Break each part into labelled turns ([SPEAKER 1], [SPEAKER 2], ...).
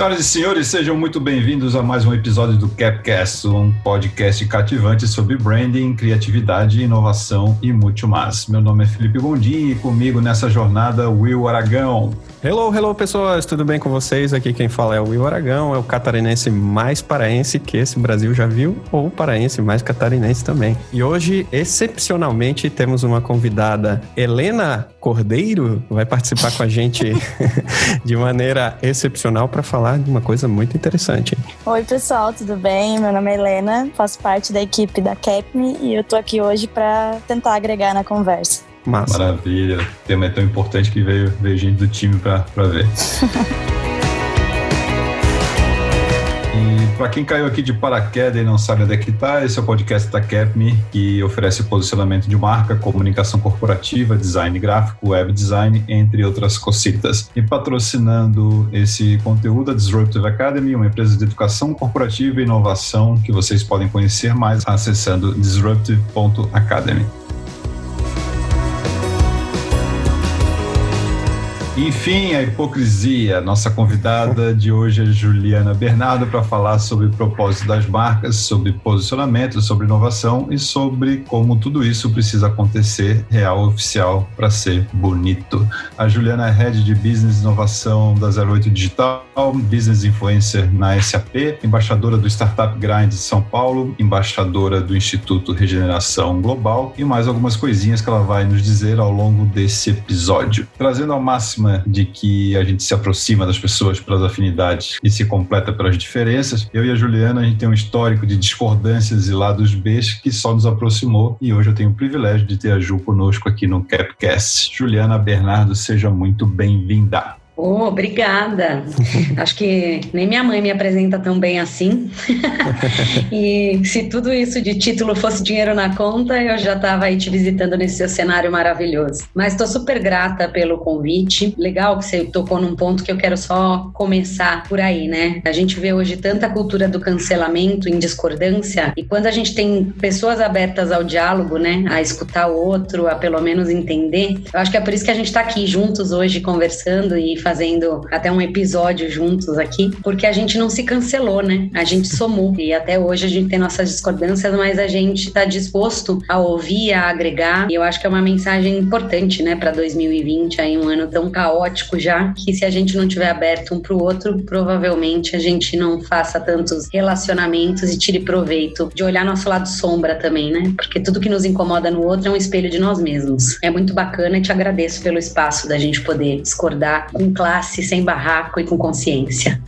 [SPEAKER 1] Senhoras e senhores, sejam muito bem-vindos a mais um episódio do Capcast, um podcast cativante sobre branding, criatividade, inovação e muito mais. Meu nome é Felipe Gondim e comigo nessa jornada, Will Aragão.
[SPEAKER 2] Hello, pessoas, tudo bem com vocês? Aqui quem fala é o Will Aragão, é o catarinense mais paraense que esse Brasil já viu, ou paraense mais catarinense também. E hoje, excepcionalmente, temos uma convidada, Helena Cordeiro, vai participar com a gente de maneira excepcional para falar de uma coisa muito interessante.
[SPEAKER 3] Oi, pessoal, tudo bem? Meu nome é Helena, faço parte da equipe da Capme e eu tô aqui hoje para tentar agregar na conversa.
[SPEAKER 2] Massa.
[SPEAKER 1] Maravilha, o tema é tão importante que veio gente do time para ver. E para quem caiu aqui de paraquedas e não sabe onde é que tá, esse é o podcast da Capme, que oferece posicionamento de marca, comunicação corporativa, design gráfico, web design, entre outras cositas. E patrocinando esse conteúdo, a Disruptive Academy, uma empresa de educação corporativa e inovação que vocês podem conhecer mais acessando disruptive.academy. Enfim, a hipocrisia. Nossa convidada de hoje é Juliana Bernardo para falar sobre o propósito das marcas, sobre posicionamento, sobre inovação e sobre como tudo isso precisa acontecer real, oficial, para ser bonito. A Juliana é Head de Business e Inovação da 08 Digital, Business Influencer na SAP, embaixadora do Startup Grind de São Paulo, embaixadora do Instituto Regeneração Global e mais algumas coisinhas que ela vai nos dizer ao longo desse episódio. Trazendo ao máximo de que a gente se aproxima das pessoas pelas afinidades e se completa pelas diferenças. Eu e a Juliana, a gente tem um histórico de discordâncias e lados Bs que só nos aproximou e hoje eu tenho o privilégio de ter a Ju conosco aqui no Capcast. Juliana Bernardo, seja muito bem-vinda.
[SPEAKER 4] Obrigada. Acho que nem minha mãe me apresenta tão bem assim. E se tudo isso de título fosse dinheiro na conta, eu já estava aí te visitando nesse seu cenário maravilhoso. Mas estou super grata pelo convite. Legal que você tocou num ponto que eu quero só começar por aí, né? A gente vê hoje tanta cultura do cancelamento em discordância e quando a gente tem pessoas abertas ao diálogo, né? A escutar o outro, a pelo menos entender. Eu acho que é por isso que a gente está aqui juntos hoje conversando e fazendo até um episódio juntos aqui, porque a gente não se cancelou, né? A gente somou. E até hoje a gente tem nossas discordâncias, mas a gente está disposto a ouvir, a agregar. E eu acho que é uma mensagem importante, né, para 2020, aí um ano tão caótico já, que se a gente não tiver aberto um para o outro, provavelmente a gente não faça tantos relacionamentos e tire proveito de olhar nosso lado sombra também, né? Porque tudo que nos incomoda no outro é um espelho de nós mesmos. É muito bacana e te agradeço pelo espaço da gente poder discordar com classe, sem barraco e com consciência.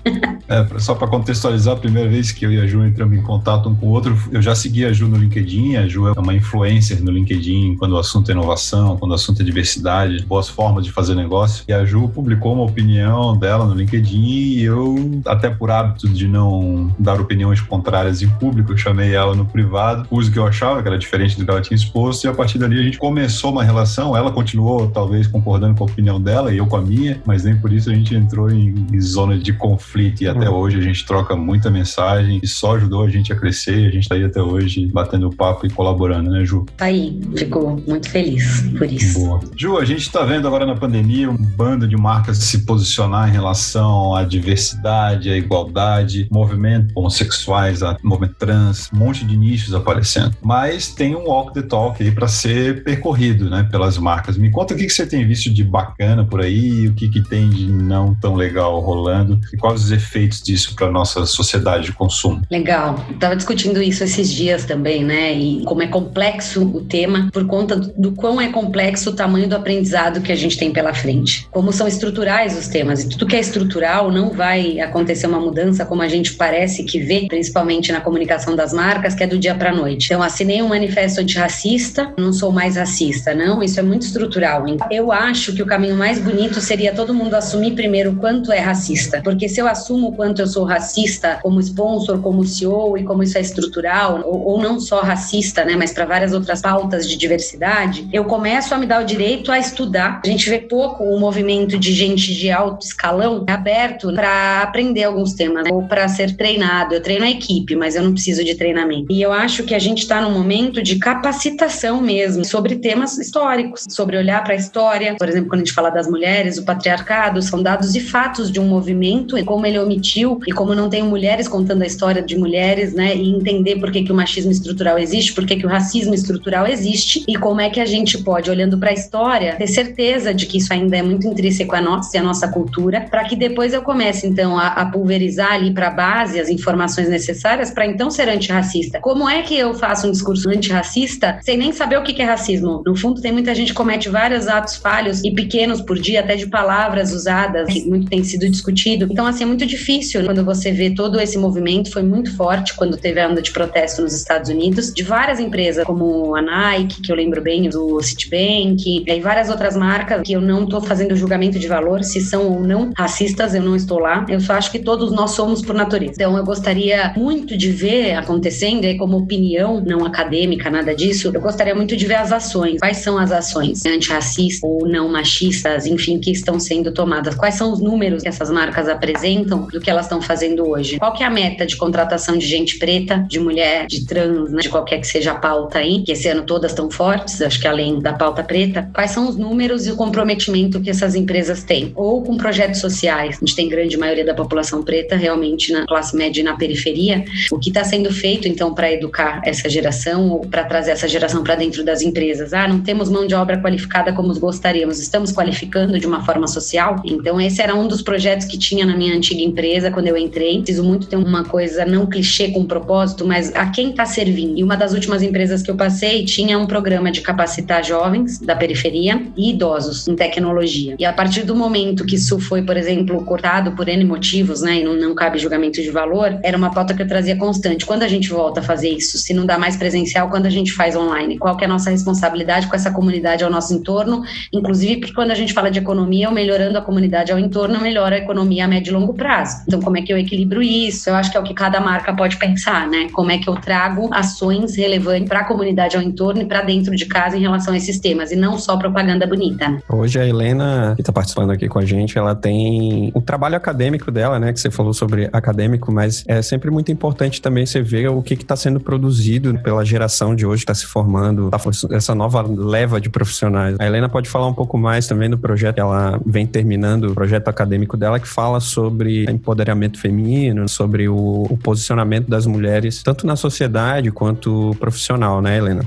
[SPEAKER 1] Só para contextualizar, a primeira vez que eu e a Ju entramos em contato um com o outro, eu já segui a Ju no LinkedIn. A Ju é uma influencer no LinkedIn quando o assunto é inovação, quando o assunto é diversidade, boas formas de fazer negócio. E a Ju publicou uma opinião dela no LinkedIn e eu, até por hábito de não dar opiniões contrárias em público, eu chamei ela no privado, pus o que eu achava que era diferente do que ela tinha exposto e a partir dali a gente começou uma relação. Ela continuou talvez concordando com a opinião dela e eu com a minha, mas nem por isso a gente entrou em zona de conflito e até hoje a gente troca muita mensagem e só ajudou a gente a crescer e a gente tá aí até hoje batendo papo e colaborando, né, Ju?
[SPEAKER 4] Tá aí, fico muito feliz por isso.
[SPEAKER 1] Boa. Ju, a gente tá vendo agora na pandemia um bando de marcas se posicionar em relação à diversidade, à igualdade, movimento homossexuais, movimento trans, um monte de nichos aparecendo. Mas tem um walk the talk aí para ser percorrido, né, pelas marcas. Me conta o que você tem visto de bacana por aí, o que tem de não tão legal rolando e quais os efeitos disso para nossa sociedade de consumo.
[SPEAKER 4] Legal. Estava discutindo isso esses dias também, né? E como é complexo o tema por conta do quão é complexo o tamanho do aprendizado que a gente tem pela frente. Como são estruturais os temas. E tudo que é estrutural não vai acontecer uma mudança como a gente parece que vê, principalmente na comunicação das marcas, que é do dia para a noite. Então, assinei um manifesto antirracista, não sou mais racista, não. Isso é muito estrutural. Eu acho que o caminho mais bonito seria todo mundo assumir primeiro o quanto é racista. Porque se eu assumo o quanto eu sou racista como sponsor, como CEO e como isso é estrutural, ou não só racista, né, mas para várias outras pautas de diversidade, eu começo a me dar o direito a estudar. A gente vê pouco o movimento de gente de alto escalão aberto para aprender alguns temas, né, ou para ser treinado. Eu treino a equipe, mas eu não preciso de treinamento. E eu acho que a gente está num momento de capacitação mesmo sobre temas históricos, sobre olhar para a história. Por exemplo, quando a gente fala das mulheres, o patriarcado, são dados e fatos de um movimento e como ele sutil, e como não tenho mulheres contando a história de mulheres, né, e entender por que o machismo estrutural existe, por que o racismo estrutural existe, e como é que a gente pode, olhando para a história, ter certeza de que isso ainda é muito intrínseco a nós e a nossa cultura, para que depois eu comece, então, a pulverizar ali para a base as informações necessárias para então ser antirracista. Como é que eu faço um discurso antirracista sem nem saber o que é racismo? No fundo, tem muita gente que comete vários atos falhos e pequenos por dia, até de palavras usadas, que muito tem sido discutido. Então, assim, é muito difícil quando você vê todo esse movimento. Foi muito forte quando teve a onda de protesto nos Estados Unidos, de várias empresas, como a Nike, que eu lembro bem, do Citibank, e várias outras marcas, que eu não estou fazendo julgamento de valor, se são ou não racistas, eu não estou lá. Eu só acho que todos nós somos por natureza. Então, eu gostaria muito de ver acontecendo, e como opinião não acadêmica, nada disso, eu gostaria muito de ver as ações. Quais são as ações antirracistas ou não machistas, enfim, que estão sendo tomadas? Quais são os números que essas marcas apresentam do que elas estão fazendo hoje? Qual que é a meta de contratação de gente preta, de mulher, de trans, né, de qualquer que seja a pauta aí, que esse ano todas estão fortes, acho que além da pauta preta? Quais são os números e o comprometimento que essas empresas têm? Ou com projetos sociais? A gente tem grande maioria da população preta realmente na classe média e na periferia. O que está sendo feito, então, para educar essa geração ou para trazer essa geração para dentro das empresas? Não temos mão de obra qualificada como gostaríamos, estamos qualificando de uma forma social? Então, esse era um dos projetos que tinha na minha antiga empresa quando eu entrei. Preciso muito ter uma coisa não clichê com propósito, mas a quem está servindo? E uma das últimas empresas que eu passei tinha um programa de capacitar jovens da periferia e idosos em tecnologia. E a partir do momento que isso foi, por exemplo, cortado por N motivos, né, e não cabe julgamento de valor, era uma pauta que eu trazia constante. Quando a gente volta a fazer isso? Se não dá mais presencial, quando a gente faz online? Qual que é a nossa responsabilidade com essa comunidade ao nosso entorno? Inclusive, porque quando a gente fala de economia, melhorando a comunidade ao entorno, melhora a economia a médio e longo prazo. Então, como é que eu equilibro isso? Eu acho que é o que cada marca pode pensar, né? Como é que eu trago ações relevantes para a comunidade ao entorno e para dentro de casa em relação a esses temas, e não só propaganda bonita, né?
[SPEAKER 2] Hoje a Helena, que está participando aqui com a gente, ela tem o trabalho acadêmico dela, né? Que você falou sobre acadêmico, mas é sempre muito importante também você ver o que está sendo produzido pela geração de hoje que está se formando, essa nova leva de profissionais. A Helena pode falar um pouco mais também do projeto que ela vem terminando, o projeto acadêmico dela, que fala sobre empoderamento feminino, sobre o posicionamento das mulheres, tanto na sociedade quanto profissional, né, Helena?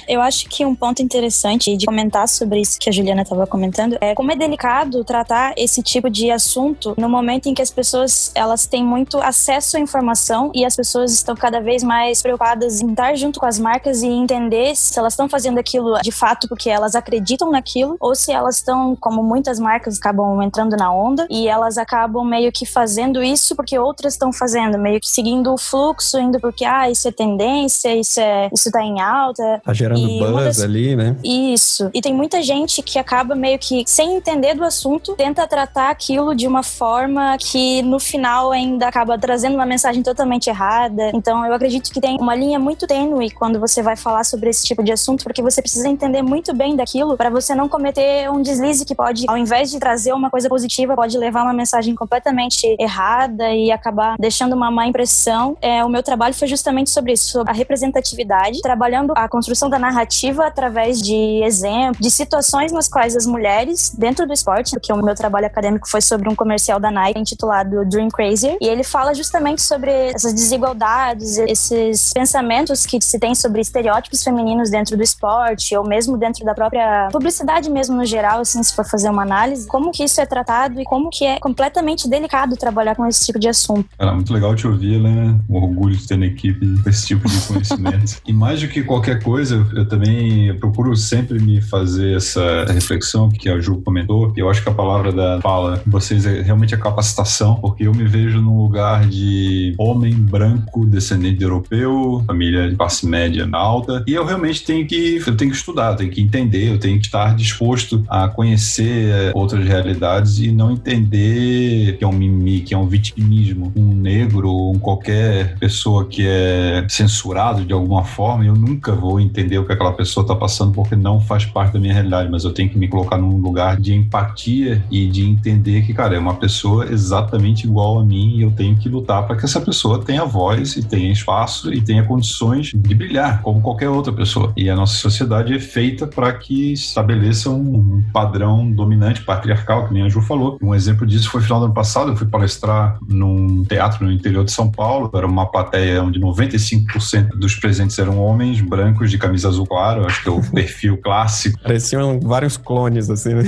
[SPEAKER 3] Eu acho que um ponto interessante de comentar sobre isso que a Juliana estava comentando é como é delicado tratar esse tipo de assunto no momento em que as pessoas, elas têm muito acesso à informação e as pessoas estão cada vez mais preocupadas em estar junto com as marcas e entender se elas estão fazendo aquilo de fato porque elas acreditam naquilo, ou se elas estão, como muitas marcas acabam entrando na onda e elas acabam meio que fazendo isso porque outras estão fazendo, meio que seguindo o fluxo, indo porque isso é tendência, isso tá em alta.
[SPEAKER 2] Tá gerando buzz ali, né?
[SPEAKER 3] Isso. E tem muita gente que acaba meio que, sem entender do assunto, tenta tratar aquilo de uma forma que no final ainda acaba trazendo uma mensagem totalmente errada. Então eu acredito que tem uma linha muito tênue quando você vai falar sobre esse tipo de assunto, porque você precisa entender muito bem daquilo para você não cometer um deslize que pode, ao invés de trazer uma coisa positiva, pode levar uma mensagem completamente errada e acabar deixando uma má impressão. O meu trabalho foi justamente sobre isso, sobre a representatividade, trabalhando a construção da narrativa através de exemplos, de situações nas quais as mulheres, dentro do esporte, porque o meu trabalho acadêmico foi sobre um comercial da Nike intitulado Dream Crazier, e ele fala justamente sobre essas desigualdades, esses pensamentos que se tem sobre estereótipos femininos dentro do esporte, ou mesmo dentro da própria publicidade mesmo no geral, assim, se for fazer uma análise, como que isso é tratado e como que é completamente delicado trabalhar com esse tipo de assunto.
[SPEAKER 1] Cara, muito legal te ouvir, né? Um orgulho de ter na equipe com esse tipo de conhecimento. E mais do que qualquer coisa, eu também procuro sempre me fazer essa reflexão que a Ju comentou. Eu acho que a palavra da fala de vocês é realmente a capacitação, porque eu me vejo num lugar de homem branco, descendente de europeu, família de classe média alta, e eu realmente tenho que estudar, tenho que entender, eu tenho que estar disposto a conhecer outras realidades e não entender que é um mimimi, que é um vitimismo. Um negro ou qualquer pessoa que é censurado de alguma forma, eu nunca vou entender o que aquela pessoa está passando, porque não faz parte da minha realidade, mas eu tenho que me colocar num lugar de empatia e de entender que, cara, é uma pessoa exatamente igual a mim e eu tenho que lutar para que essa pessoa tenha voz e tenha espaço e tenha condições de brilhar, como qualquer outra pessoa. E a nossa sociedade é feita para que estabeleça um padrão dominante, patriarcal, que nem a Ju falou. Um exemplo disso foi no final do ano passado, eu fui palestrar palestrar num teatro no interior de São Paulo. Era uma plateia onde 95% dos presentes eram homens brancos de camisa azul claro, acho que é o perfil clássico.
[SPEAKER 2] Pareciam vários clones, assim, né?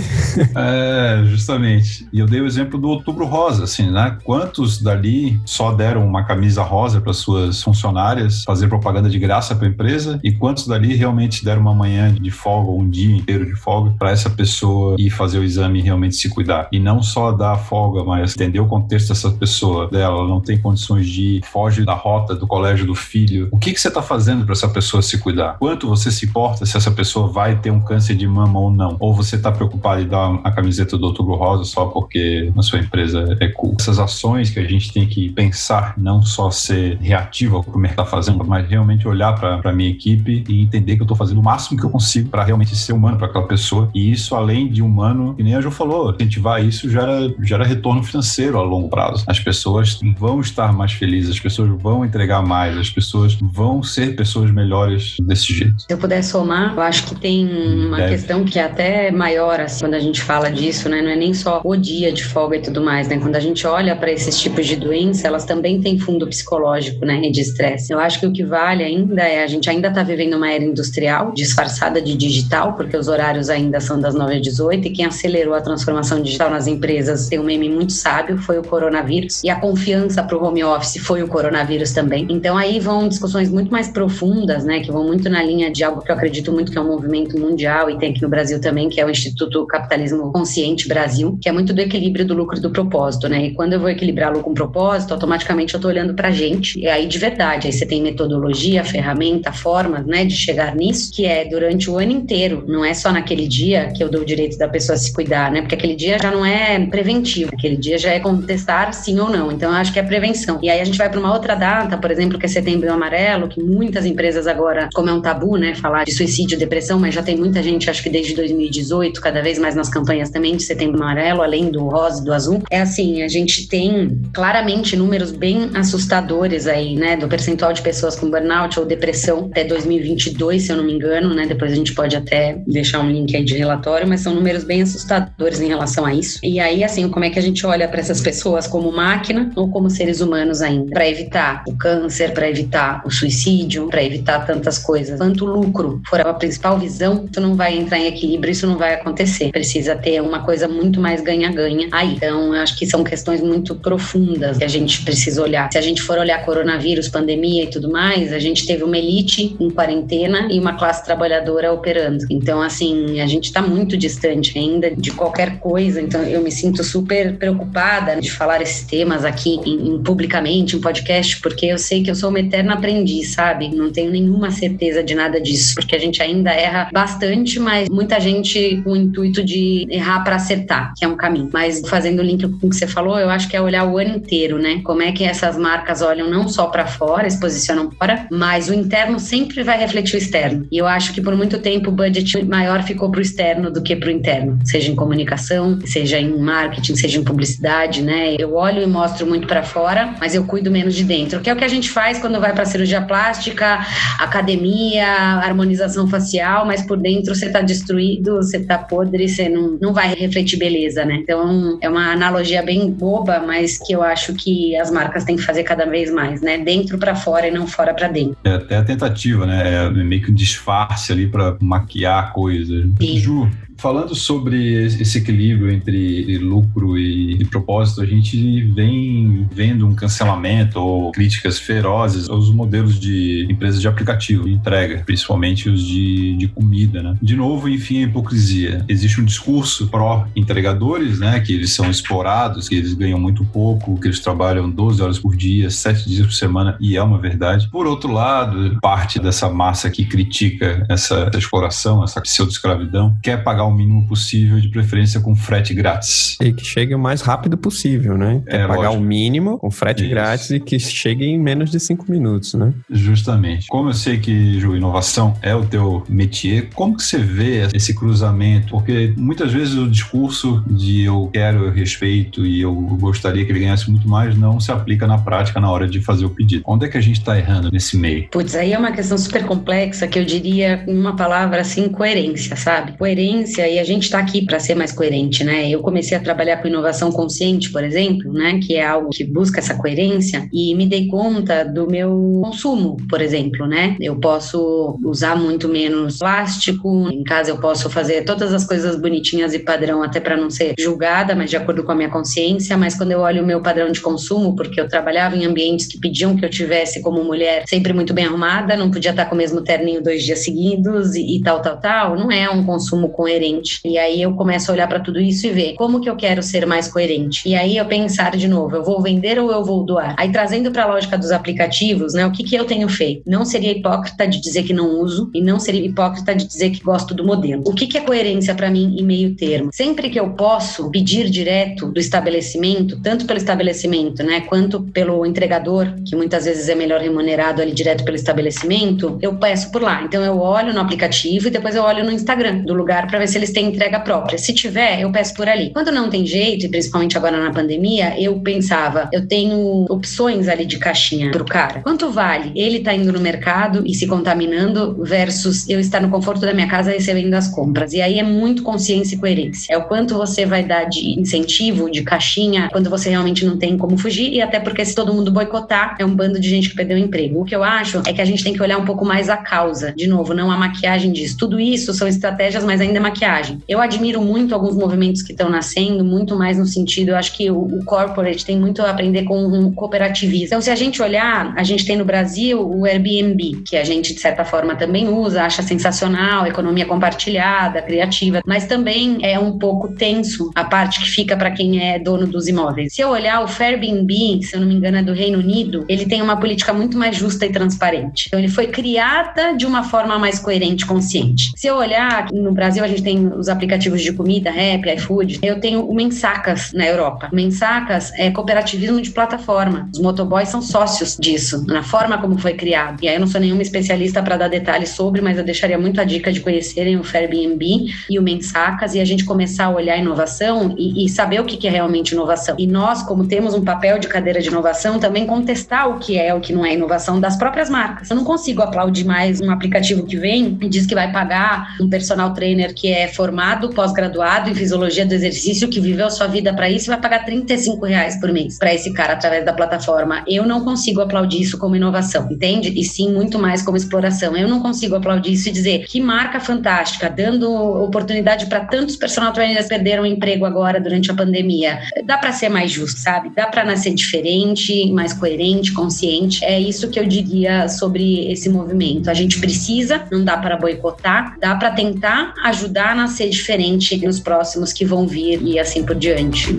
[SPEAKER 1] Justamente. E eu dei o exemplo do Outubro Rosa, assim, né? Quantos dali só deram uma camisa rosa para suas funcionárias fazer propaganda de graça para a empresa, e quantos dali realmente deram uma manhã de folga, um dia inteiro de folga, para essa pessoa ir fazer o exame e realmente se cuidar. E não só dar folga, mas entender o contexto dessa pessoa, dela, ela não tem condições de ir, foge da rota do colégio do filho. O que você está fazendo para essa pessoa se cuidar? Quanto você se importa se essa pessoa vai ter um câncer de mama ou não? Ou você está preocupado em dar a camiseta do Outubro Rosa só porque a sua empresa é cool? Essas ações que a gente tem que pensar, não só ser reativo ao que o mercado está fazendo, mas realmente olhar para a minha equipe e entender que eu estou fazendo o máximo que eu consigo para realmente ser humano para aquela pessoa. E isso, além de humano, que nem a Jo falou, incentivar isso gera retorno financeiro a longo prazo. As pessoas vão estar mais felizes, as pessoas vão entregar mais, as pessoas vão ser pessoas melhores desse jeito.
[SPEAKER 4] Se eu puder somar, eu acho que tem uma questão que é até maior, assim, quando a gente fala disso, né? Não é nem só o dia de folga e tudo mais, né? Quando a gente olha para esses tipos de doença, elas também têm fundo psicológico, né? E de estresse. Eu acho que o que vale ainda é, a gente ainda está vivendo uma era industrial, disfarçada de digital, porque os horários ainda são das 9 às 18, e quem acelerou a transformação digital nas empresas, tem um meme muito sábio, foi o coronavírus, e a confiança para o home office foi o coronavírus também. Então aí vão discussões muito mais profundas, né? Que vão muito na linha de algo que eu acredito muito que é um movimento mundial, e tem aqui no Brasil também, que é o Instituto Capitalismo Consciente Brasil, que é muito do equilíbrio do lucro e do propósito, né? E quando eu vou equilibrar lucro com propósito, automaticamente eu tô olhando pra gente, e aí de verdade, aí você tem metodologia, ferramenta, formas, né, de chegar nisso, que é durante o ano inteiro, não é só naquele dia que eu dou o direito da pessoa se cuidar, né? Porque aquele dia já não é preventivo, aquele dia já é contestar sim ou não, então eu acho que é prevenção. E aí a gente vai para uma outra data, por exemplo, que é Setembro Amarelo, que muitas empresas agora, como é um tabu, né, falar de suicídio, depressão, mas já tem muita gente, acho que desde 2018, cada vez mais nas campanhas também de Setembro Amarelo, além do rosa e do azul. É assim, a gente tem claramente números bem assustadores aí, né, do percentual de pessoas com burnout ou depressão até 2022, se eu não me engano, né, depois a gente pode até deixar um link aí de relatório, mas são números bem assustadores em relação a isso. E aí, assim, como é que a gente olha para essas pessoas como máquina ou como seres humanos ainda? Para evitar o câncer, para evitar o suicídio, para evitar tantas coisas. Quanto o lucro for a principal visão, isso não vai entrar em equilíbrio, isso não vai acontecer. Precisa ter uma coisa muito mais ganha-ganha aí. Então, eu acho que são questões muito profundas que a gente precisa olhar. Se a gente for olhar coronavírus, pandemia e tudo mais, a gente teve uma elite em quarentena e uma classe trabalhadora operando. Então, assim, a gente está muito distante ainda de qualquer coisa. Então, eu me sinto super preocupada de falar esses temas aqui publicamente, em podcast, porque eu sei que eu sou uma eterna aprendiz, sabe? Não tenho nenhuma certeza de nada disso, porque a gente ainda erra bastante, mas muita gente com o intuito de errar para acertar, que é um caminho. Mas fazendo o link com o que você falou, eu acho que é olhar o ano inteiro, né? Como é que essas marcas olham não só para fora, se posicionam fora, mas o interno sempre vai refletir o externo. E eu acho que por muito tempo o budget maior ficou pro externo do que pro interno, seja em comunicação, seja em marketing, seja em publicidade, né? Eu olho e mostro muito para fora, mas eu cuido menos de dentro, que é o que a gente faz quando vai para cirurgia plástica, academia, harmonização facial, mas por dentro você tá destruído, você tá podre, você não vai refletir beleza, né? Então é uma analogia bem boba, mas que eu acho que as marcas têm que fazer cada vez mais, né? Dentro para fora e não fora para dentro.
[SPEAKER 1] É até a tentativa, né? É meio que um disfarce ali para maquiar a coisa. Ju, falando sobre esse equilíbrio entre lucro e propósito, a gente vem vendo um cancelamento ou críticas ferozes aos modelos de empresas de aplicativo, de entrega, principalmente os de comida, né? De novo, enfim, a hipocrisia. Existe um discurso pró-entregadores, né? Que eles são explorados, que eles ganham muito pouco, que eles trabalham 12 horas por dia, 7 dias por semana, e é uma verdade. Por outro lado, parte dessa massa que critica essa exploração, essa pseudo-escravidão, quer pagar o mínimo possível, de preferência com frete grátis.
[SPEAKER 2] E que chegue o mais rápido possível, né? Pagar
[SPEAKER 1] lógico.
[SPEAKER 2] O mínimo com frete grátis e que chegue em menos de 5 minutos, né?
[SPEAKER 1] Justamente. Como eu sei que, Ju, inovação é o teu métier, como que você vê esse cruzamento? Porque muitas vezes o discurso de eu quero, eu respeito e eu gostaria que ele ganhasse muito mais não se aplica na prática na hora de fazer o pedido. Onde é que a gente está errando nesse meio?
[SPEAKER 4] Putz, aí é uma questão super complexa que eu diria uma palavra assim, coerência, sabe? Coerência coerência, e a gente está aqui para ser mais coerente, né? Eu comecei a trabalhar com inovação consciente, por exemplo, né? Que é algo que busca essa coerência, e me dei conta do meu consumo, por exemplo, né? Eu posso usar muito menos plástico, em casa eu posso fazer todas as coisas bonitinhas e padrão, até para não ser julgada, mas de acordo com a minha consciência. Mas quando eu olho o meu padrão de consumo, porque eu trabalhava em ambientes que pediam que eu tivesse como mulher sempre muito bem arrumada, não podia estar com o mesmo terninho 2 dias seguidos e tal, não é um consumo coerente. E aí eu começo a olhar para tudo isso e ver como que eu quero ser mais coerente. E aí eu pensar de novo, eu vou vender ou eu vou doar? Aí trazendo para a lógica dos aplicativos, né, o que eu tenho feito? Não seria hipócrita de dizer que não uso e não seria hipócrita de dizer que gosto do modelo. O que é coerência para mim em meio termo? Sempre que eu posso pedir direto do estabelecimento, tanto pelo estabelecimento, né, quanto pelo entregador, que muitas vezes é melhor remunerado ali direto pelo estabelecimento, eu peço por lá. Então eu olho no aplicativo e depois eu olho no Instagram do lugar para ver se eles têm entrega própria. Se tiver, eu peço por ali. Quando não tem jeito, e principalmente agora na pandemia, eu pensava, eu tenho opções ali de caixinha pro cara. Quanto vale ele tá indo no mercado e se contaminando versus eu estar no conforto da minha casa recebendo as compras? E aí é muito consciência e coerência. É o quanto você vai dar de incentivo, de caixinha, quando você realmente não tem como fugir, e até porque se todo mundo boicotar, é um bando de gente que perdeu o emprego. O que eu acho é que a gente tem que olhar um pouco mais a causa. De novo, não a maquiagem disso. Tudo isso são estratégias, mas ainda é maquiagem. Eu admiro muito alguns movimentos que estão nascendo, muito mais no sentido, eu acho que o corporate tem muito a aprender com um cooperativismo. Então, se a gente olhar, a gente tem no Brasil o Airbnb, que a gente, de certa forma, também usa, acha sensacional, economia compartilhada, criativa, mas também é um pouco tenso a parte que fica para quem é dono dos imóveis. Se eu olhar o Airbnb, se eu não me engano é do Reino Unido, ele tem uma política muito mais justa e transparente. Então, ele foi criada de uma forma mais coerente, consciente. Se eu olhar, no Brasil a gente tem os aplicativos de comida, Rappi, iFood, eu tenho o Mensacas na Europa. O Mensacas é cooperativismo de plataforma. Os motoboys são sócios disso, na forma como foi criado. E aí eu não sou nenhuma especialista para dar detalhes sobre, mas eu deixaria muito a dica de conhecerem o Airbnb e o Mensacas e a gente começar a olhar a inovação e saber o que é realmente inovação. E nós, como temos um papel de cadeira de inovação, também contestar o que é o que não é inovação das próprias marcas. Eu não consigo aplaudir mais um aplicativo que vem e diz que vai pagar um personal trainer que é formado, pós-graduado em fisiologia do exercício, que viveu sua vida para isso e vai pagar R$35 por mês para esse cara através da plataforma. Eu não consigo aplaudir isso como inovação, entende? E sim, muito mais como exploração. Eu não consigo aplaudir isso e dizer que marca fantástica, dando oportunidade para tantos personal trainers que perderam o emprego agora durante a pandemia. Dá para ser mais justo, sabe? Dá para nascer diferente, mais coerente, consciente. É isso que eu diria sobre esse movimento. A gente precisa, não dá para boicotar, dá para tentar ajudar a nascer diferente nos próximos que vão vir e assim por diante.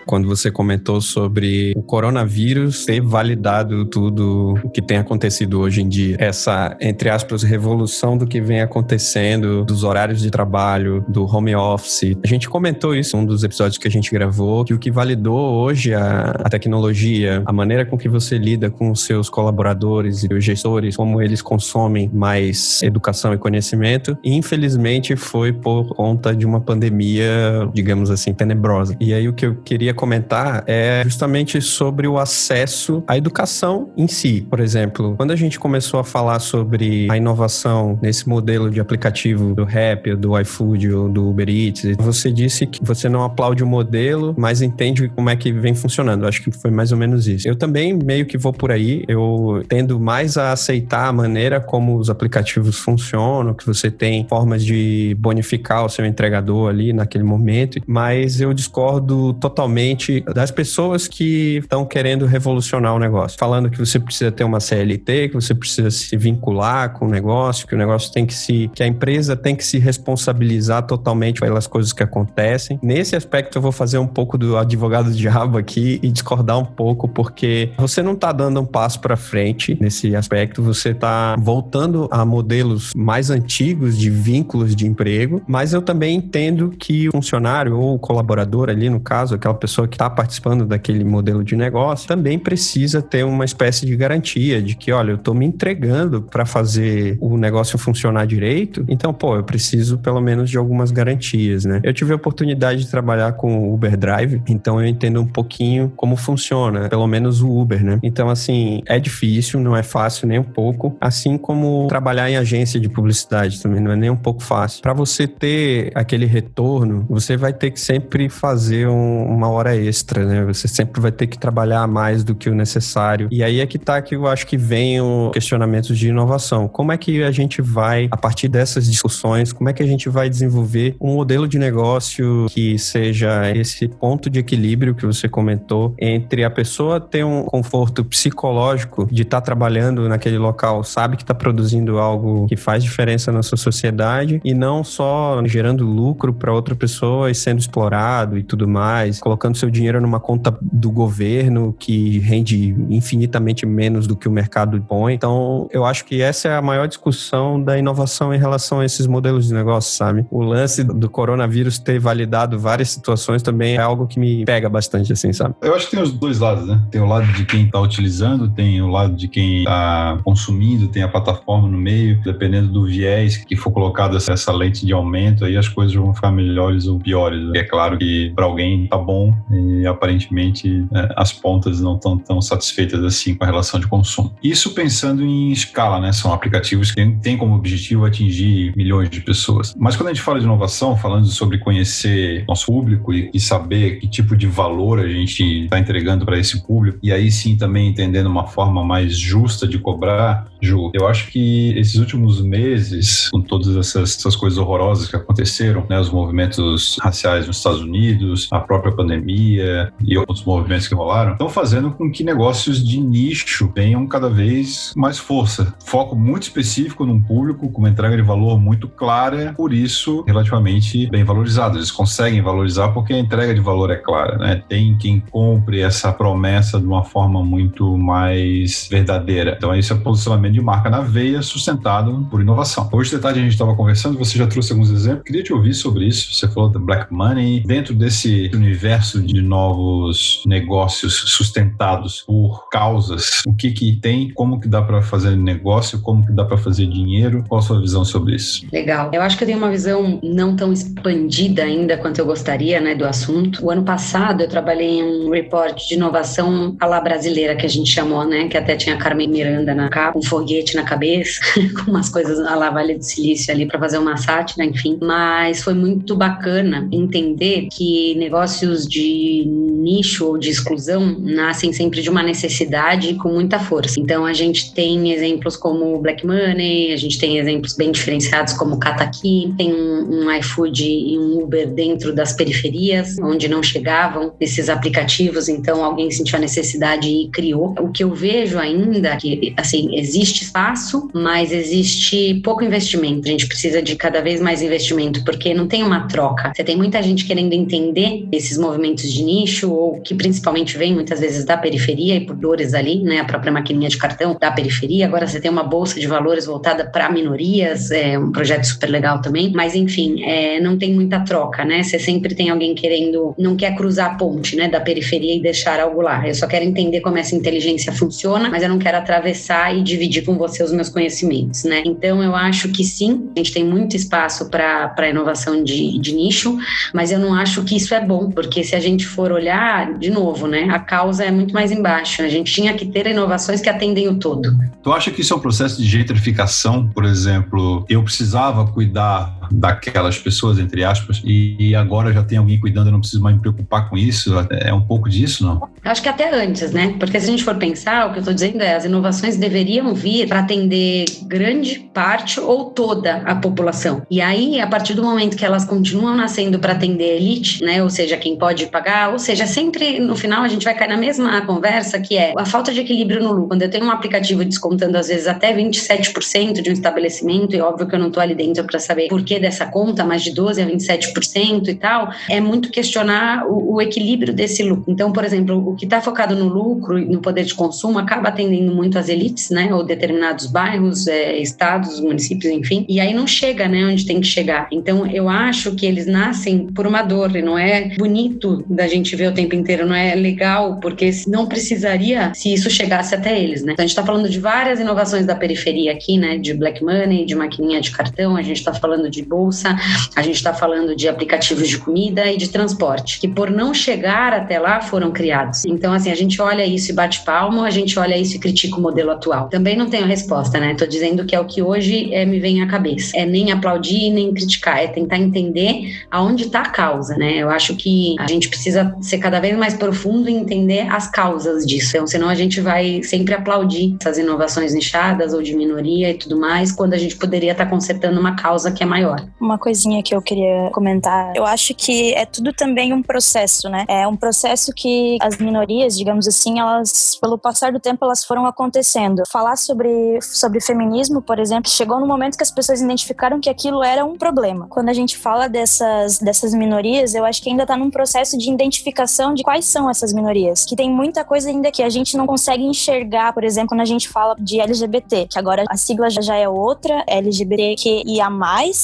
[SPEAKER 2] Quando você comentou sobre o coronavírus ter validado tudo o que tem acontecido hoje em dia, essa, entre aspas, revolução do que vem acontecendo, dos horários de trabalho, do home office. A gente comentou isso em um dos episódios que a gente gravou, que o que validou hoje a tecnologia, a maneira com que você lida com os seus colaboradores e os gestores, como eles consomem mais educação e conhecimento, e infelizmente foi por conta de uma pandemia, digamos assim, tenebrosa. E aí o que eu queria comentar é justamente sobre o acesso à educação em si. Por exemplo, quando a gente começou a falar sobre a inovação nesse modelo de aplicativo do Rappi, do iFood ou do Uber Eats, você disse que você não aplaude o modelo, mas entende como é que vem funcionando. Eu acho que foi mais ou menos isso. Eu também meio que vou por aí. Eu tendo mais a aceitar a maneira como os aplicativos funcionam, que você tem formas de bonificar o seu entregador ali naquele momento, mas eu discordo totalmente das pessoas que estão querendo revolucionar o negócio, falando que você precisa ter uma CLT, que você precisa se vincular com o negócio, que o negócio tem que a empresa tem que se responsabilizar totalmente pelas coisas que acontecem. Nesse aspecto eu vou fazer um pouco do advogado diabo aqui e discordar um pouco, porque você não está dando um passo para frente nesse aspecto, você está voltando a modelos mais antigos de vínculos de emprego, mas eu também entendo que o funcionário ou o colaborador ali, no caso, aquela pessoa pessoa que está participando daquele modelo de negócio também precisa ter uma espécie de garantia de que, olha, eu estou me entregando para fazer o negócio funcionar direito, então, eu preciso pelo menos de algumas garantias, né? Eu tive a oportunidade de trabalhar com o Uber Drive, então eu entendo um pouquinho como funciona, pelo menos o Uber, né? Então, assim, é difícil, não é fácil nem um pouco, assim como trabalhar em agência de publicidade também não é nem um pouco fácil. Para você ter aquele retorno, você vai ter que sempre fazer uma hora extra, né? Você sempre vai ter que trabalhar mais do que o necessário. E aí é que tá que eu acho que vem o questionamento de inovação. Como é que a gente vai, a partir dessas discussões, como é que a gente vai desenvolver um modelo de negócio que seja esse ponto de equilíbrio que você comentou entre a pessoa ter um conforto psicológico de estar trabalhando naquele local, sabe que está produzindo algo que faz diferença na sua sociedade e não só gerando lucro para outra pessoa e sendo explorado e tudo mais, colocando seu dinheiro numa conta do governo que rende infinitamente menos do que o mercado põe. Então, eu acho que essa é a maior discussão da inovação em relação a esses modelos de negócio, sabe? O lance do coronavírus ter validado várias situações também é algo que me pega bastante, assim, sabe?
[SPEAKER 1] Eu acho que tem os dois lados, né? Tem o lado de quem está utilizando, tem o lado de quem está consumindo, tem a plataforma no meio. Dependendo do viés que for colocado essa lente de aumento, aí as coisas vão ficar melhores ou piores. É claro que para alguém tá bom e aparentemente as pontas não estão tão satisfeitas assim com a relação de consumo. Isso pensando em escala, né? São aplicativos que têm como objetivo atingir milhões de pessoas. Mas quando a gente fala de inovação, falando sobre conhecer nosso público e saber que tipo de valor a gente está entregando para esse público, e aí sim também entendendo uma forma mais justa de cobrar, Ju, eu acho que esses últimos meses, com todas essas coisas horrorosas que aconteceram, né, os movimentos raciais nos Estados Unidos, a própria pandemia e outros movimentos que rolaram, estão fazendo com que negócios de nicho tenham cada vez mais força. Foco muito específico num público, com uma entrega de valor muito clara, por isso relativamente bem valorizado. Eles conseguem valorizar porque a entrega de valor é clara, né? Tem quem compre essa promessa de uma forma muito mais verdadeira. Então isso é posicionamento de marca na veia, sustentado por inovação. Hoje de tarde a gente estava conversando, você já trouxe alguns exemplos, queria te ouvir sobre isso. Você falou da Black Money, dentro desse universo de novos negócios sustentados por causas, o que tem, como que dá para fazer negócio, como que dá para fazer dinheiro, qual a sua visão sobre isso?
[SPEAKER 4] Legal. Eu acho que eu tenho uma visão não tão expandida ainda quanto eu gostaria, né, do assunto. O ano passado eu trabalhei em um report de inovação à la brasileira, que a gente chamou, né, que até tinha a Carmen Miranda na capa, um foguete na cabeça, com umas coisas à la Vale do Silício ali para fazer uma sátira, enfim. Mas foi muito bacana entender que negócios de nicho ou de exclusão nascem sempre de uma necessidade e com muita força. Então a gente tem exemplos como o Black Money, a gente tem exemplos bem diferenciados como o Cataqui, tem um iFood e um Uber dentro das periferias, onde não chegavam esses aplicativos, então alguém sentiu a necessidade e criou. O que eu vejo ainda é que, assim, existe espaço, mas existe pouco investimento. A gente precisa de cada vez mais investimento, porque não tem uma troca. Você tem muita gente querendo entender esses movimentos de nicho, ou que principalmente vem muitas vezes da periferia e por dores ali, né, a própria maquininha de cartão da periferia. Agora você tem uma bolsa de valores voltada para minorias, é um projeto super legal também, mas enfim, não tem muita troca, né? Você sempre tem alguém querendo, não quer cruzar a ponte, né, da periferia e deixar algo lá. Eu só quero entender como essa inteligência funciona, mas eu não quero atravessar e dividir com você os meus conhecimentos, né? Então eu acho que sim, a gente tem muito espaço para inovação de nicho, mas eu não acho que isso é bom, porque se a gente for olhar, de novo, né, a causa é muito mais embaixo. A gente tinha que ter inovações que atendem o todo.
[SPEAKER 1] Tu acha que isso é um processo de gentrificação? Por exemplo, eu precisava cuidar daquelas pessoas, entre aspas, e agora já tem alguém cuidando, eu não preciso mais me preocupar com isso? É um pouco disso, não?
[SPEAKER 4] Eu acho que até antes, né? Porque se a gente for pensar, o que eu estou dizendo é, as inovações deveriam vir para atender grande parte ou toda a população. E aí, a partir do momento que elas continuam nascendo para atender a elite, né? Ou seja, quem pode pagar, ou seja, sempre no final a gente vai cair na mesma conversa, que é a falta de equilíbrio no lucro. Quando eu tenho um aplicativo descontando às vezes até 27% de um estabelecimento, e óbvio que eu não estou ali dentro para saber por que porquê dessa conta, mais de 12% a 27% e tal, é muito questionar o equilíbrio desse lucro. Então, por exemplo, o que está focado no lucro e no poder de consumo acaba atendendo muito as elites, né, ou determinados bairros, estados, municípios, enfim, e aí não chega, né, onde tem que chegar. Então, eu acho que eles nascem por uma dor, e não é bonito da gente ver o tempo inteiro, não é legal, porque não precisaria se isso chegasse até eles, né. Então, a gente está falando de várias inovações da periferia aqui, né, de black money, de maquininha de cartão, a gente está falando de bolsa, a gente está falando de aplicativos de comida e de transporte, que por não chegar até lá foram criados. Então, assim, a gente olha isso e bate palmo, a gente olha isso e critica o modelo atual. Também não tenho resposta, né? Tô dizendo que é o que hoje me vem à cabeça. É nem aplaudir, nem criticar, é tentar entender aonde está a causa, né? Eu acho que a gente precisa ser cada vez mais profundo e entender as causas disso, então, senão a gente vai sempre aplaudir essas inovações nichadas ou de minoria e tudo mais, quando a gente poderia estar consertando uma causa que é maior.
[SPEAKER 3] Uma coisinha que eu queria comentar, eu acho que é tudo também um processo, né? É um processo que as minorias, digamos assim, elas, pelo passar do tempo, elas foram acontecendo. Falar sobre feminismo, por exemplo, chegou no momento que as pessoas identificaram que aquilo era um problema. Quando a gente fala dessas minorias, eu acho que ainda está num processo de identificação de quais são essas minorias, que tem muita coisa ainda que a gente não consegue enxergar, por exemplo, quando a gente fala de LGBT, que agora a sigla já é outra, LGBTQIA+,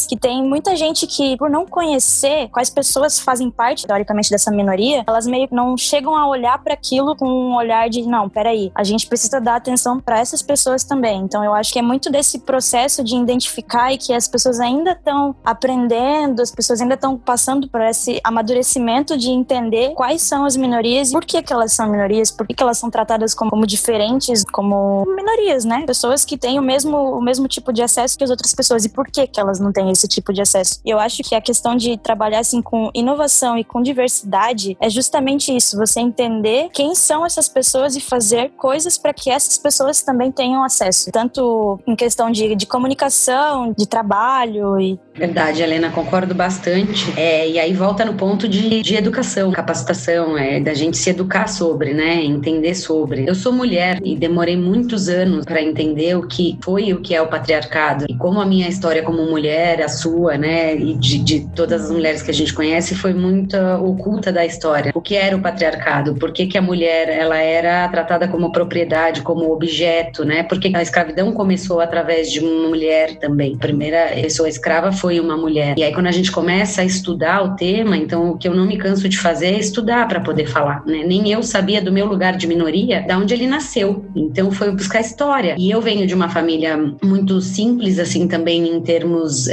[SPEAKER 3] que tem muita gente que, por não conhecer quais pessoas fazem parte, teoricamente, dessa minoria, elas meio que não chegam a olhar para aquilo com um olhar de, não, peraí, a gente precisa dar atenção para essas pessoas também. Então, eu acho que é muito desse processo de identificar e que as pessoas ainda estão aprendendo, as pessoas ainda estão passando por esse amadurecimento de entender quais são as minorias e por que elas são minorias, por que elas são tratadas como diferentes, como minorias, né? Pessoas que têm o mesmo tipo de acesso que as outras pessoas, e por que elas não têm esse tipo de acesso. E eu acho que a questão de trabalhar assim com inovação e com diversidade é justamente isso, você entender quem são essas pessoas e fazer coisas para que essas pessoas também tenham acesso, tanto em questão de comunicação, de trabalho e...
[SPEAKER 4] Verdade, Helena, concordo bastante. E aí volta no ponto de educação, capacitação, da gente se educar sobre, né, entender sobre. Eu sou mulher e demorei muitos anos para entender o que foi e o que é o patriarcado, e como a minha história como mulher, a sua, né, e de todas as mulheres que a gente conhece, foi muito oculta da história. O que era o patriarcado? Por que a mulher, ela era tratada como propriedade, como objeto, né? Porque a escravidão começou através de uma mulher também. A primeira pessoa escrava foi uma mulher. E aí, quando a gente começa a estudar o tema, então o que eu não me canso de fazer é estudar para poder falar, né? Nem eu sabia do meu lugar de minoria, da onde ele nasceu. Então, foi buscar história. E eu venho de uma família muito simples, assim, também em termos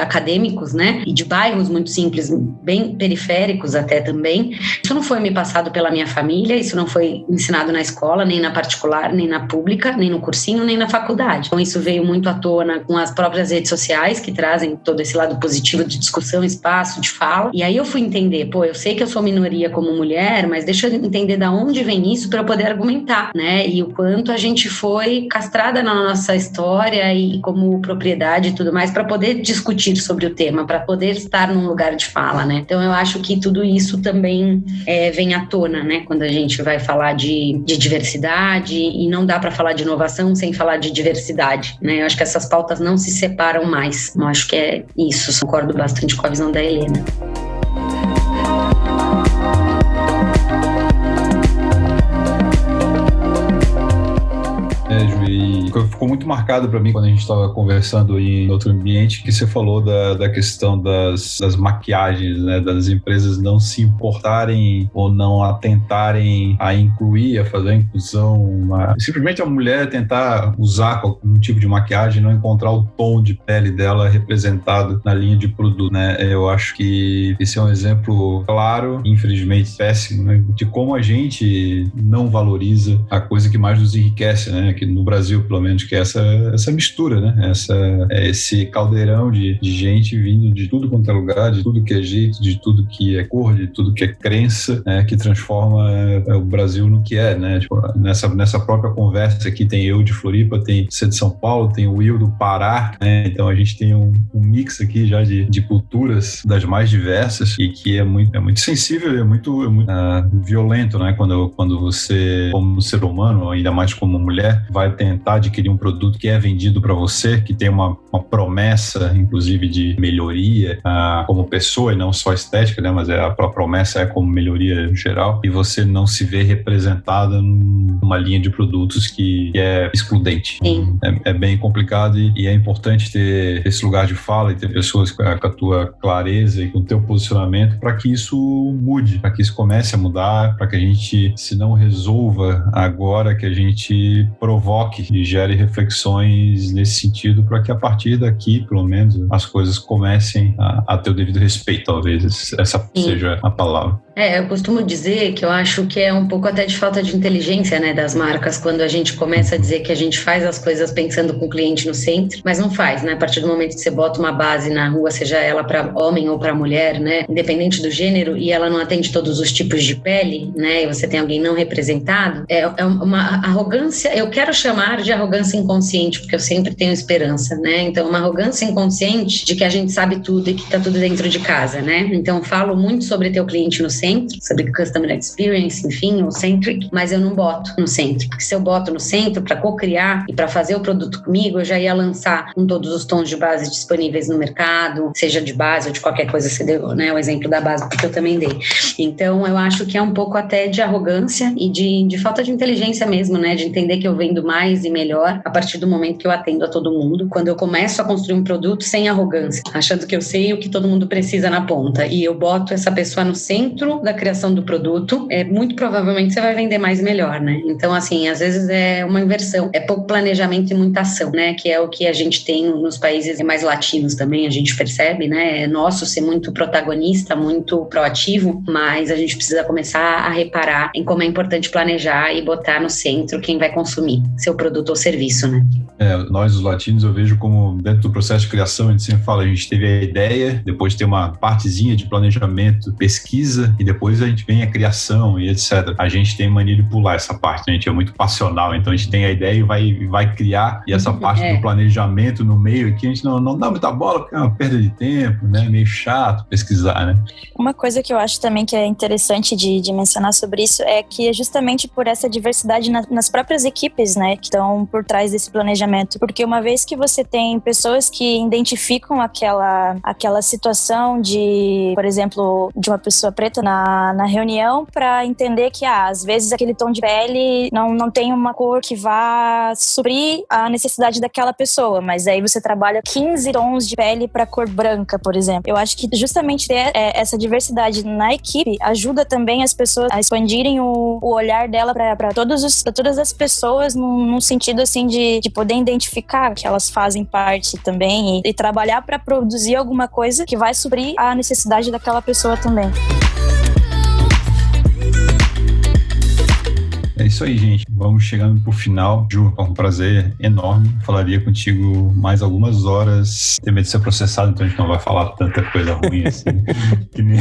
[SPEAKER 4] acadêmicos, né? E de bairros muito simples, bem periféricos até também. Isso não foi me passado pela minha família, isso não foi ensinado na escola, nem na particular, nem na pública, nem no cursinho, nem na faculdade. Então, isso veio muito à tona com as próprias redes sociais, que trazem todo esse lado positivo de discussão, espaço, de fala. E aí eu fui entender, eu sei que eu sou minoria como mulher, mas deixa eu entender de onde vem isso para eu poder argumentar, né? E o quanto a gente foi castrada na nossa história e como propriedade e tudo mais para poder discutir sobre o tema, para poder estar num lugar de fala, né? Então eu acho que tudo isso também vem à tona, né? Quando a gente vai falar de diversidade, e não dá para falar de inovação sem falar de diversidade, né? Eu acho que essas pautas não se separam mais. Eu acho que é isso, concordo bastante com a visão da Helena.
[SPEAKER 1] E ficou muito marcado para mim quando a gente estava conversando em outro ambiente, que você falou da questão das maquiagens, né, das empresas não se importarem ou não atentarem a incluir, a fazer a inclusão, simplesmente a mulher tentar usar algum tipo de maquiagem, não encontrar o tom de pele dela representado na linha de produto, né? Eu acho que esse é um exemplo claro, infelizmente péssimo, né, de como a gente não valoriza a coisa que mais nos enriquece, né? Aqui no Brasil, pelo menos, que é essa mistura, né? Esse caldeirão de gente vindo de tudo quanto é lugar, de tudo que é jeito, de tudo que é cor, de tudo que é crença, né? Que transforma o Brasil no que é, né? Tipo, nessa própria conversa aqui tem eu de Floripa, tem você de São Paulo, tem o Will do Pará, né? Então a gente tem um mix aqui já de culturas das mais diversas e que é muito sensível e é muito violento, né? Quando você, como ser humano, ainda mais como mulher, vai tentar de adquirir um produto que é vendido para você, que tem uma promessa, inclusive, de melhoria como pessoa e não só estética, né? Mas a promessa é como melhoria geral, e você não se vê representada numa linha de produtos que é excludente. É bem complicado e é importante ter esse lugar de fala e ter pessoas com a tua clareza e com o teu posicionamento para que isso mude, para que isso comece a mudar, para que a gente, se não resolva agora, que a gente provoque e gere reflexões nesse sentido, para que a partir daqui, pelo menos, as coisas comecem a ter o devido respeito, talvez essa seja a palavra.
[SPEAKER 4] Eu costumo dizer que eu acho que é um pouco até de falta de inteligência, né, das marcas, quando a gente começa a dizer que a gente faz as coisas pensando com o cliente no centro, mas não faz, né? A partir do momento que você bota uma base na rua, seja ela para homem ou para mulher, né, independente do gênero, e ela não atende todos os tipos de pele, né, e você tem alguém não representado, é uma arrogância, eu quero chamar de arrogância inconsciente, porque eu sempre tenho esperança, né? Então, uma arrogância inconsciente de que a gente sabe tudo e que tá tudo dentro de casa, né? Então, eu falo muito sobre ter o cliente no centro, sobre Customer Experience, enfim, o Centric, mas eu não boto no centro, porque se eu boto no centro para co-criar e para fazer o produto comigo, eu já ia lançar com todos os tons de base disponíveis no mercado, seja de base ou de qualquer coisa, você deu, né, o exemplo da base, porque eu também dei. Então, eu acho que é um pouco até de arrogância e de falta de inteligência mesmo, né, de entender que eu vendo mais e melhor a partir do momento que eu atendo a todo mundo, quando eu começo a construir um produto sem arrogância, achando que eu sei o que todo mundo precisa na ponta, e eu boto essa pessoa no centro da criação do produto, muito provavelmente você vai vender mais e melhor, né? Então, assim, às vezes é uma inversão, é pouco planejamento e muita ação, né? Que é o que a gente tem nos países mais latinos também, a gente percebe, né? É nosso ser muito protagonista, muito proativo, mas a gente precisa começar a reparar em como é importante planejar e botar no centro quem vai consumir seu produto ou serviço, né?
[SPEAKER 1] Nós, os latinos, eu vejo como dentro do processo de criação, a gente sempre fala, a gente teve a ideia, depois tem uma partezinha de planejamento, pesquisa, e depois a gente vem a criação e etc. A gente tem mania de pular essa parte, a gente é muito passional, então a gente tem a ideia e vai criar, e essa parte do planejamento no meio aqui, a gente não dá muita bola, porque é uma perda de tempo, né? Meio chato pesquisar, né?
[SPEAKER 3] Uma coisa que eu acho também que é interessante de mencionar sobre isso é que é justamente por essa diversidade nas próprias equipes, né, que estão por trás desse planejamento, porque uma vez que você tem pessoas que identificam aquela situação de, por exemplo, de uma pessoa preta na reunião, para entender que às vezes aquele tom de pele não tem uma cor que vá suprir a necessidade daquela pessoa, mas aí você trabalha 15 tons de pele para cor branca, por exemplo. Eu acho que justamente ter essa diversidade na equipe ajuda também as pessoas a expandirem o olhar dela para todas as pessoas, num sentido assim de poder identificar que elas fazem parte também e trabalhar para produzir alguma coisa que vai suprir a necessidade daquela pessoa também.
[SPEAKER 1] É isso aí, gente. Vamos chegando pro final. Ju, é um prazer enorme. Falaria contigo mais algumas horas. Tem medo de ser processado, então a gente não vai falar tanta coisa ruim assim, que nem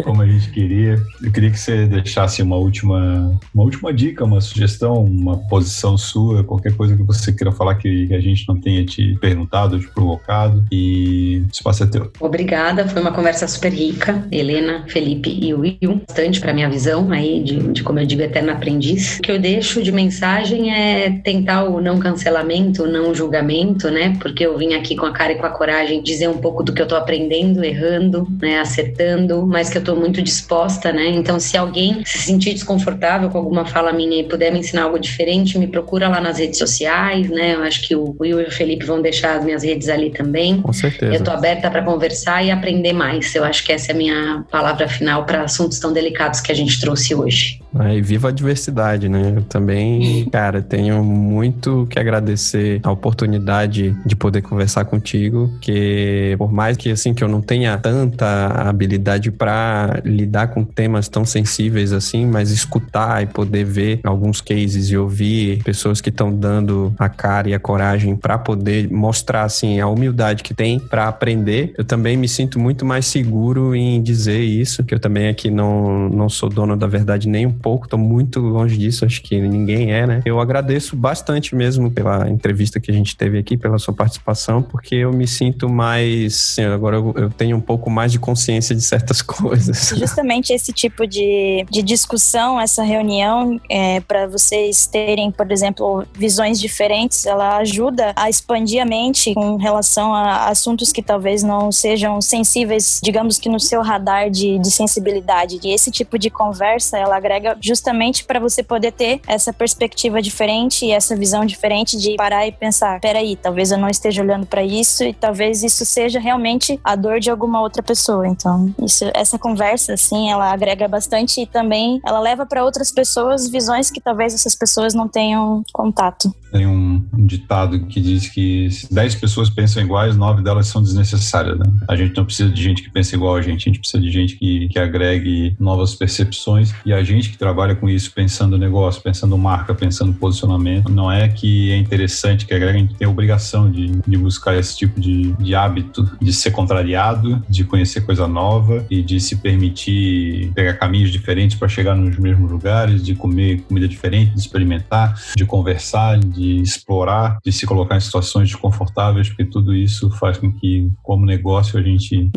[SPEAKER 1] como a gente queria. Eu queria que você deixasse uma última dica, uma sugestão, uma posição sua, qualquer coisa que você queira falar que a gente não tenha te perguntado, te provocado. E o espaço é teu.
[SPEAKER 4] Obrigada. Foi uma conversa super rica. Helena, Felipe e Will. Bastante para minha visão aí de como eu digo, eterna aprendiz. O que eu deixo de mensagem é tentar o não cancelamento, o não julgamento, né? Porque eu vim aqui com a cara e com a coragem dizer um pouco do que eu tô aprendendo, errando, né? Acertando, mas que eu tô muito disposta, né? Então, se alguém se sentir desconfortável com alguma fala minha e puder me ensinar algo diferente, me procura lá nas redes sociais, né? Eu acho que o Will e o Felipe vão deixar as minhas redes ali também.
[SPEAKER 2] Com certeza.
[SPEAKER 4] Eu tô aberta para conversar e aprender mais. Eu acho que essa é a minha palavra final para assuntos tão delicados que a gente trouxe hoje.
[SPEAKER 2] E viva a diversidade, né? Eu também, cara, tenho muito que agradecer a oportunidade de poder conversar contigo, que por mais que, assim, que eu não tenha tanta habilidade para lidar com temas tão sensíveis assim, mas escutar e poder ver alguns cases e ouvir pessoas que estão dando a cara e a coragem para poder mostrar, assim, a humildade que tem para aprender, eu também me sinto muito mais seguro em dizer isso, que eu também aqui não sou dono da verdade nem um pouco, tô muito longe disso, acho que ninguém é, né? Eu agradeço bastante mesmo pela entrevista que a gente teve aqui, pela sua participação, porque eu me sinto mais, assim, agora eu tenho um pouco mais de consciência de certas coisas.
[SPEAKER 3] Justamente esse tipo de discussão, essa reunião, para vocês terem, por exemplo, visões diferentes, ela ajuda a expandir a mente com relação a assuntos que talvez não sejam sensíveis, digamos que no seu radar de sensibilidade. E esse tipo de conversa, ela agrega justamente para você poder ter essa perspectiva diferente e essa visão diferente de parar e pensar, peraí, talvez eu não esteja olhando para isso e talvez isso seja realmente a dor de alguma outra pessoa. Então, essa conversa, assim, ela agrega bastante e também ela leva para outras pessoas visões que talvez essas pessoas não tenham contato.
[SPEAKER 1] Tem um ditado que diz que se 10 pessoas pensam iguais, 9 delas são desnecessárias, né? A gente não precisa de gente que pense igual a gente precisa de gente que agregue novas percepções, e a gente que trabalha com isso, pensando negócio, pensando marca, pensando posicionamento, não é que é interessante que agregue, a gente tem a obrigação de buscar esse tipo de hábito, de ser contrariado, de conhecer coisa nova e de se permitir pegar caminhos diferentes para chegar nos mesmos lugares, de comer comida diferente, de experimentar, de conversar, de explorar, de se colocar em situações desconfortáveis, porque tudo isso faz com que, como negócio, a gente...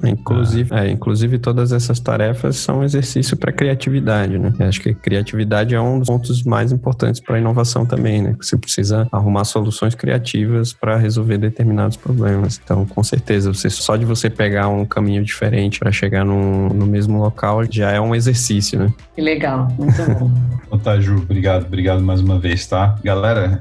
[SPEAKER 2] Inclusive todas essas tarefas são um exercício para criatividade, né? Eu acho que criatividade é um dos pontos mais importantes para a inovação também, né? Você precisa arrumar soluções criativas para resolver determinados problemas. Então, com certeza, só de você pegar um caminho diferente para chegar no mesmo local já é um exercício, né?
[SPEAKER 4] Que legal, muito bom.
[SPEAKER 1] Então tá, Ju, obrigado mais uma vez, tá? Galera,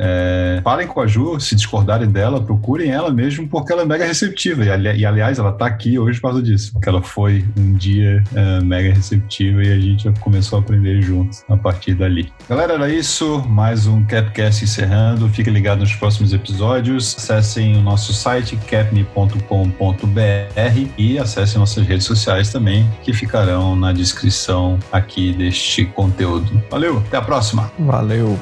[SPEAKER 1] falem com a Ju, se discordarem dela, procurem ela mesmo, porque ela é mega receptiva. E aliás, ela tá aqui hoje por causa disso, porque ela foi um dia mega receptiva e a gente já começou a aprender juntos a partir dali. Galera, era isso. Mais um Capcast encerrando. Fiquem ligados nos próximos episódios. Acessem o nosso site, capme.com.br, e acessem nossas redes sociais também, que ficarão na descrição aqui deste conteúdo. Valeu, até a próxima!
[SPEAKER 2] Valeu!